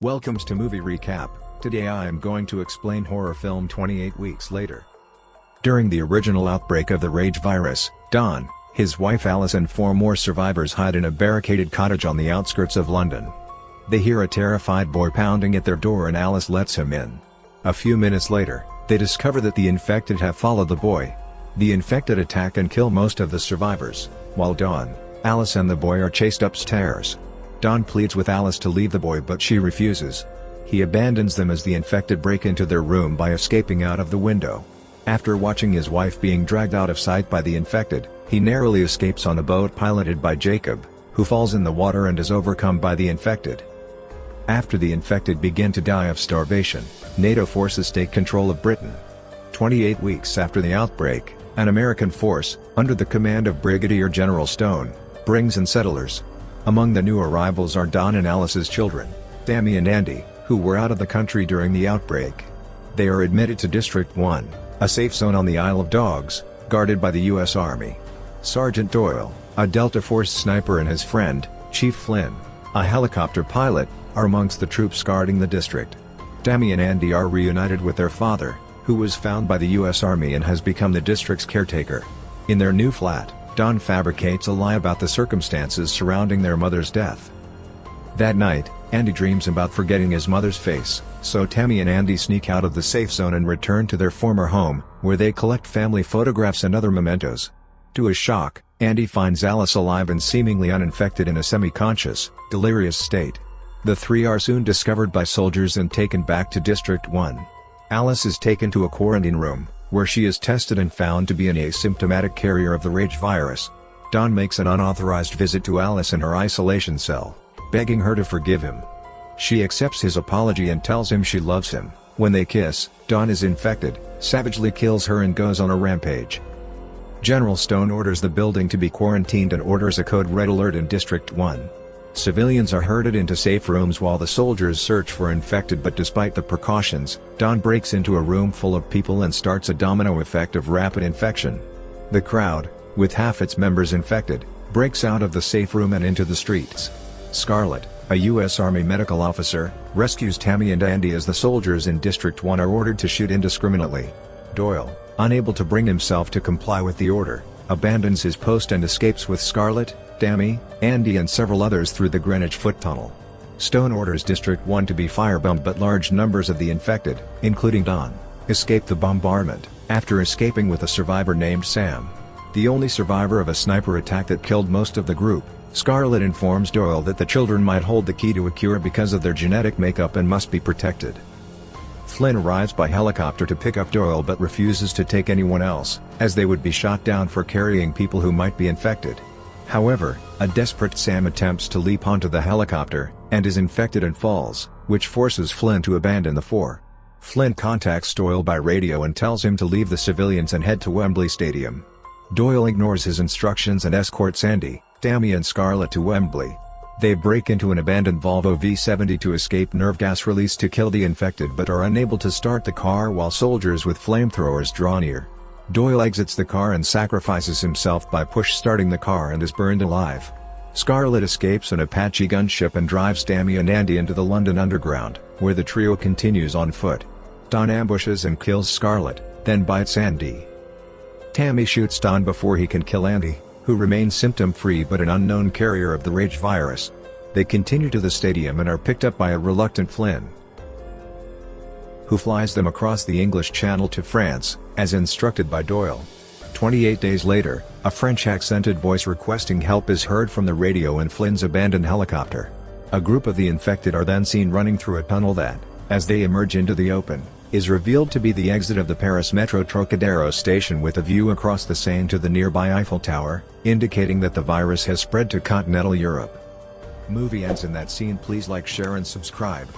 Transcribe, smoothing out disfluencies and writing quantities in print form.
Welcome to Movie Recap. Today I am going to explain horror film 28 Weeks Later. During the original outbreak of the rage virus, Don, his wife Alice and 4 more survivors hide in a barricaded cottage on the outskirts of London. They hear a terrified boy pounding at their door and Alice lets him in. A few minutes later, they discover that the infected have followed the boy. The infected attack and kill most of the survivors, while Don, Alice and the boy are chased upstairs. Don pleads with Alice to leave the boy but she refuses. He abandons them as the infected break into their room by escaping out of the window. After watching his wife being dragged out of sight by the infected, he narrowly escapes on a boat piloted by Jacob, who falls in the water and is overcome by the infected. After the infected begin to die of starvation, NATO forces take control of Britain. 28 weeks after the outbreak, an American force, under the command of Brigadier General Stone, brings in settlers. Among the new arrivals are Don and Alice's children, Tammy and Andy, who were out of the country during the outbreak. They are admitted to District 1, a safe zone on the Isle of Dogs, guarded by the U.S. Army. Sergeant Doyle, a Delta Force sniper and his friend, Chief Flynn, a helicopter pilot, are amongst the troops guarding the district. Tammy and Andy are reunited with their father, who was found by the U.S. Army and has become the district's caretaker. In their new flat, Don fabricates a lie about the circumstances surrounding their mother's death. That night, Andy dreams about forgetting his mother's face, so Tammy and Andy sneak out of the safe zone and return to their former home, where they collect family photographs and other mementos. To his shock, Andy finds Alice alive and seemingly uninfected in a semi-conscious, delirious state. The three are soon discovered by soldiers and taken back to District 1. Alice is taken to a quarantine room, where she is tested and found to be an asymptomatic carrier of the rage virus. Don makes an unauthorized visit to Alice in her isolation cell, begging her to forgive him. She accepts his apology and tells him she loves him. When they kiss, Don is infected, savagely kills her and goes on a rampage. General Stone orders the building to be quarantined and orders a code red alert in District 1. Civilians are herded into safe rooms while the soldiers search for infected, but despite the precautions, Don breaks into a room full of people and starts a domino effect of rapid infection. The crowd, with half its members infected, breaks out of the safe room and into the streets. Scarlett, a U.S. Army medical officer, rescues Tammy and Andy as the soldiers in District 1 are ordered to shoot indiscriminately. Doyle, unable to bring himself to comply with the order, abandons his post and escapes with Scarlett, Tammy, Andy and several others through the Greenwich Foot Tunnel. Stone orders District 1 to be firebombed, but large numbers of the infected, including Don, escape the bombardment, after escaping with a survivor named Sam. The only survivor of a sniper attack that killed most of the group, Scarlett informs Doyle that the children might hold the key to a cure because of their genetic makeup and must be protected. Flynn arrives by helicopter to pick up Doyle but refuses to take anyone else, as they would be shot down for carrying people who might be infected. However, a desperate Sam attempts to leap onto the helicopter, and is infected and falls, which forces Flynn to abandon the 4. Flynn contacts Doyle by radio and tells him to leave the civilians and head to Wembley Stadium. Doyle ignores his instructions and escorts Andy, Tammy and Scarlett to Wembley. They break into an abandoned Volvo V70 to escape nerve gas release to kill the infected but are unable to start the car while soldiers with flamethrowers draw near. Doyle exits the car and sacrifices himself by push-starting the car and is burned alive. Scarlett escapes an Apache gunship and drives Tammy and Andy into the London Underground, where the trio continues on foot. Don ambushes and kills Scarlett, then bites Andy. Tammy shoots Don before he can kill Andy, who remains symptom-free but an unknown carrier of the rage virus. They continue to the stadium and are picked up by a reluctant Flynn, who flies them across the English Channel to France, as instructed by Doyle. 28 days later, a French-accented voice requesting help is heard from the radio in Flynn's abandoned helicopter. A group of the infected are then seen running through a tunnel that, as they emerge into the open, is revealed to be the exit of the Paris Metro Trocadero station with a view across the Seine to the nearby Eiffel Tower, indicating that the virus has spread to continental Europe. Movie ends in that scene. Please like, share and subscribe.